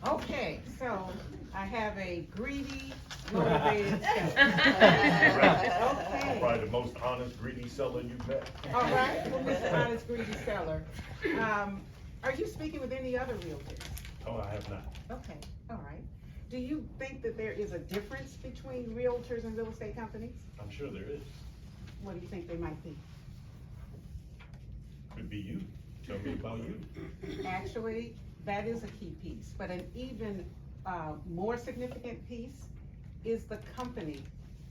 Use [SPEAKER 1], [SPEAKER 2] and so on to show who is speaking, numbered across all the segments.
[SPEAKER 1] Okay, so I have a greedy, motivated seller. Okay.
[SPEAKER 2] Probably the most honest, greedy seller you've met.
[SPEAKER 1] All right, well, Mr. Honest Greedy Seller, are you speaking with any other realtors?
[SPEAKER 2] Oh, I have not.
[SPEAKER 1] Okay, all right. Do you think that there is a difference between realtors and real estate companies?
[SPEAKER 2] I'm sure there is.
[SPEAKER 1] What do you think they might be?
[SPEAKER 2] Could be you. Tell me about you.
[SPEAKER 1] Actually, that is a key piece, but an even more significant piece is the company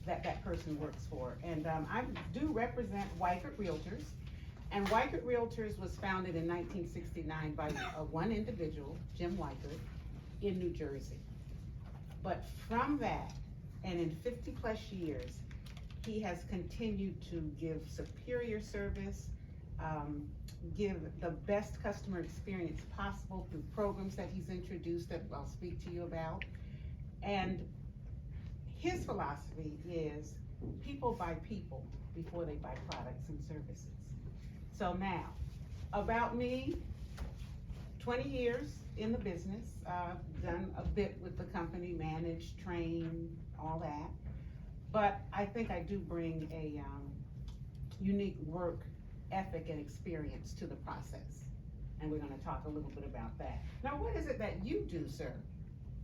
[SPEAKER 1] that that person works for. And I do represent Weichert Realtors, and Weichert Realtors was founded in 1969 by one individual, Jim Weichert, in New Jersey. But from that, and in 50 plus years, he has continued to give superior service, give the best customer experience possible through programs that he's introduced that I'll speak to you about. And his philosophy is people buy people before they buy products and services. So now, about me, 20 years in the business, done a bit with the company, managed, trained, all that. But I think I do bring a unique work ethic and experience to the process. And we're gonna talk a little bit about that. Now, what is it that you do, sir,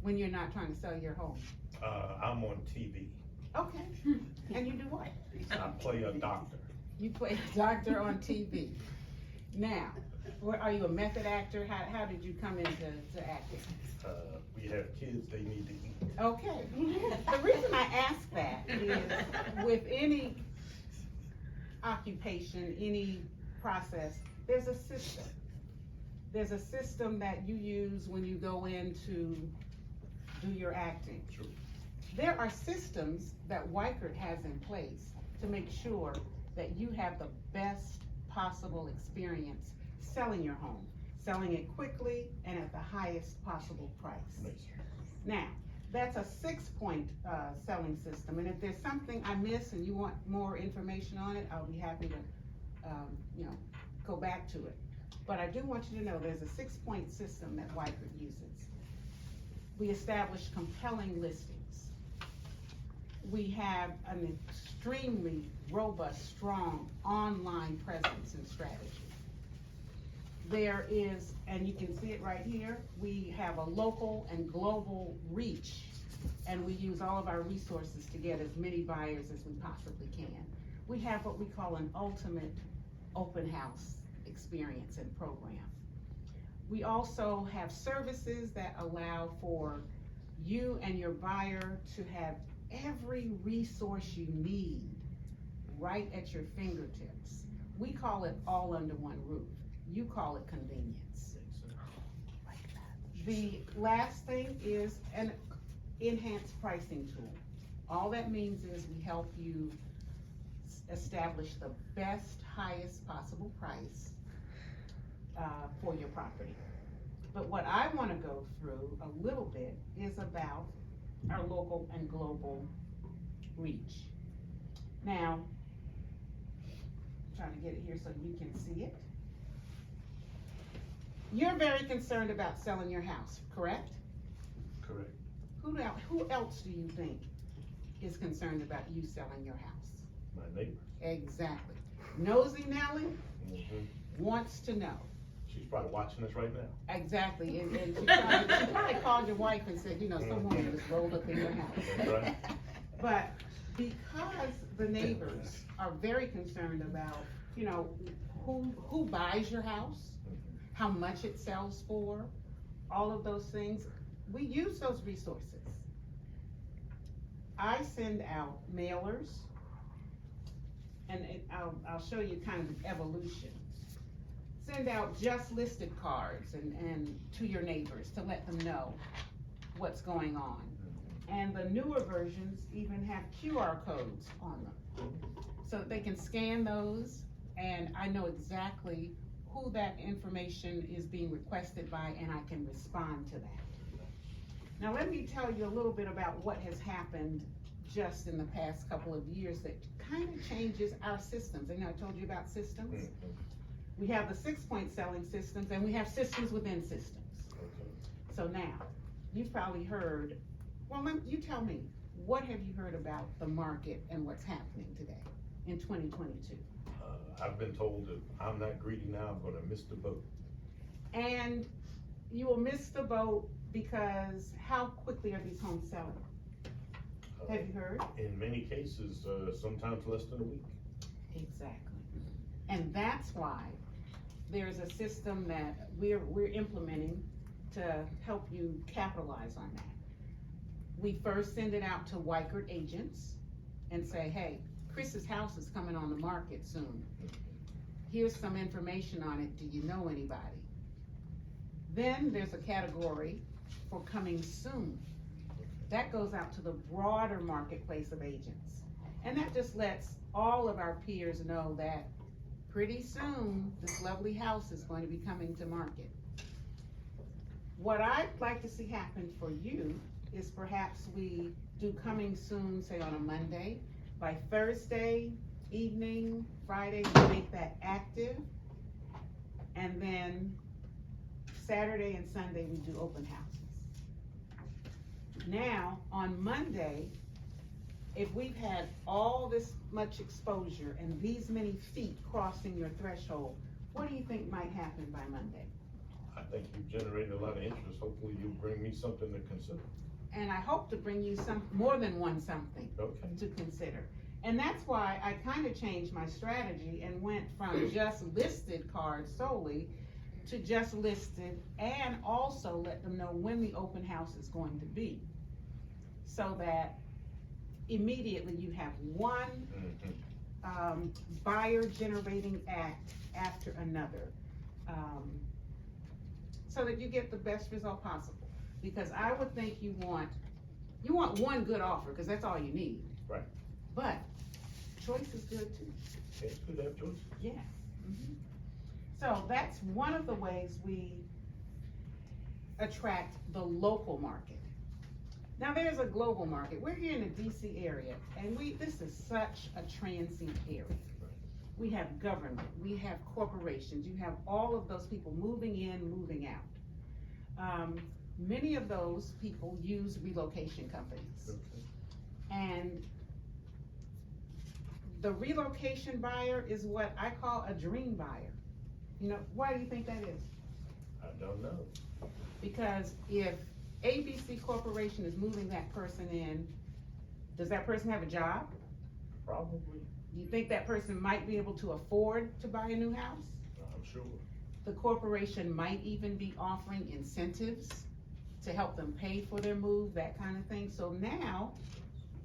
[SPEAKER 1] when you're not trying to sell your home?
[SPEAKER 2] I'm on TV.
[SPEAKER 1] Okay, and you do what?
[SPEAKER 2] I play a doctor.
[SPEAKER 1] You play a doctor on TV. Now, are you a method actor? How did you come into acting?
[SPEAKER 2] We have kids, they need to eat.
[SPEAKER 1] Okay, the reason I ask that is with any occupation, any process, there's a system. There's a system that you use when you go in to do your acting.
[SPEAKER 2] True.
[SPEAKER 1] There are systems that Weichert has in place to make sure that you have the best possible experience selling your home, selling it quickly and at the highest possible price.
[SPEAKER 2] Makes sense.
[SPEAKER 1] Now, that's a 6-point selling system, and if there's something I miss and you want more information on it, I'll be happy to, go back to it. But I do want you to know there's a 6-point system that Weichert uses. We establish compelling listings. We have an extremely robust, strong online presence and strategy. There is, and you can see it right here, we have a local and global reach, and we use all of our resources to get as many buyers as we possibly can. We have what we call an ultimate open house experience and program. We also have services that allow for you and your buyer to have every resource you need right at your fingertips. We call it all under one roof. You call it convenience. The last thing is an enhanced pricing tool. All that means is we help you establish the best, highest possible price for your property. But what I want to go through a little bit is about our local and global reach. Now, I'm trying to get it here so you can see it. You're very concerned about selling your house, correct?
[SPEAKER 2] Correct.
[SPEAKER 1] Who else do you think is concerned about you selling your house?
[SPEAKER 2] My neighbor.
[SPEAKER 1] Exactly. Nosy Nellie wants to know.
[SPEAKER 2] She's probably watching us right now.
[SPEAKER 1] Exactly, and she probably called your wife and said, someone was rolled up in your house.
[SPEAKER 2] That's right.
[SPEAKER 1] But because the neighbors are very concerned about, who buys your house, how much it sells for, all of those things, we use those resources. I send out mailers, and I'll show you kind of the evolution. Send out just listed cards and to your neighbors to let them know what's going on. And the newer versions even have QR codes on them. So that they can scan those, and I know exactly who that information is being requested by, and I can respond to that. Now let me tell you a little bit about what has happened just in the past couple of years that kind of changes our systems. I told you about systems. We have the 6-point selling systems, and we have systems within systems. So now, you've probably heard, well, you tell me, what have you heard about the market and what's happening today in 2022?
[SPEAKER 2] I've been told that I'm not greedy now, I'm gonna miss the boat.
[SPEAKER 1] And you will miss the boat because how quickly are these homes selling? Have you heard?
[SPEAKER 2] In many cases, sometimes less than a week.
[SPEAKER 1] Exactly. And that's why there's a system that we're implementing to help you capitalize on that. We first send it out to Weichert agents and say, hey, Chris's house is coming on the market soon. Here's some information on it. Do you know anybody? Then there's a category for coming soon. That goes out to the broader marketplace of agents. And that just lets all of our peers know that pretty soon this lovely house is going to be coming to market. What I'd like to see happen for you is perhaps we do coming soon, say on a Monday. By Thursday evening, Friday, we make that active. And then Saturday and Sunday, we do open houses. Now, on Monday, if we've had all this much exposure and these many feet crossing your threshold, what do you think might happen by Monday?
[SPEAKER 2] I think you've generated a lot of interest. Hopefully you'll bring me something to consider.
[SPEAKER 1] And I hope to bring you more than one something to consider. And that's why I kind of changed my strategy and went from just listed cards solely to just listed, and also let them know when the open house is going to be, so that immediately you have one buyer generating act after another, so that you get the best result possible. Because I would think you want one good offer, because that's all you need.
[SPEAKER 2] Right.
[SPEAKER 1] But choice is good too.
[SPEAKER 2] It's good to have choices.
[SPEAKER 1] Yeah. So that's one of the ways we attract the local market. Now there's a global market. We're here in the DC area, and this is such a transient area. We have government, we have corporations, you have all of those people moving in, moving out. Many of those people use relocation companies. And the relocation buyer is what I call a dream buyer. You know, why do you think that is?
[SPEAKER 2] I don't know.
[SPEAKER 1] Because if ABC Corporation is moving that person in, does that person have a job?
[SPEAKER 2] Probably.
[SPEAKER 1] Do you think that person might be able to afford to buy a new house?
[SPEAKER 2] I'm sure.
[SPEAKER 1] The corporation might even be offering incentives to help them pay for their move, that kind of thing. So now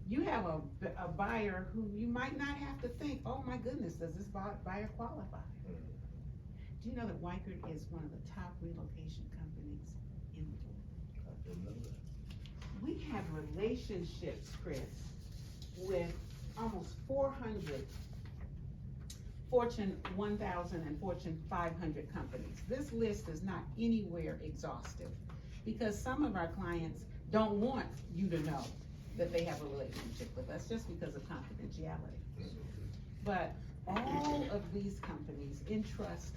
[SPEAKER 1] you have a buyer who you might not have to think, oh my goodness, does this buyer qualify? Do you know that Weichert is one of the top relocation companies in the world?
[SPEAKER 2] I didn't know that.
[SPEAKER 1] We have relationships, Chris, with almost 400 Fortune 1000 and Fortune 500 companies. This list is not anywhere exhaustive, because some of our clients don't want you to know that they have a relationship with us just because of confidentiality. But all of these companies entrust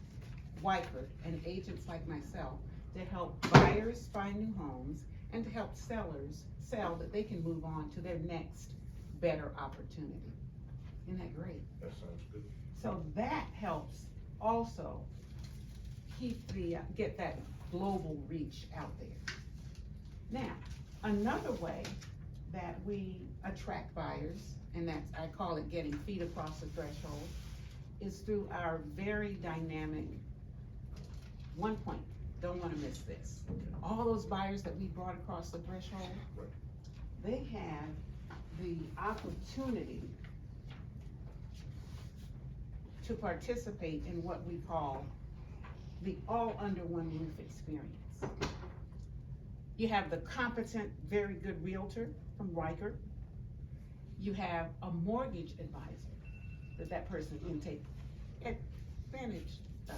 [SPEAKER 1] Weichert and agents like myself to help buyers find new homes and to help sellers sell, that they can move on to their next better opportunity. Isn't that great?
[SPEAKER 2] That sounds good.
[SPEAKER 1] So that helps also get that global reach out there. Now, another way that we attract buyers, and that's, I call it getting feet across the threshold, is through our very dynamic, one point, don't want to miss this. All those buyers that we brought across the threshold, they have the opportunity to participate in what we call the all under one roof experience. You have the competent, very good realtor from Weichert. You have a mortgage advisor that person can take advantage of.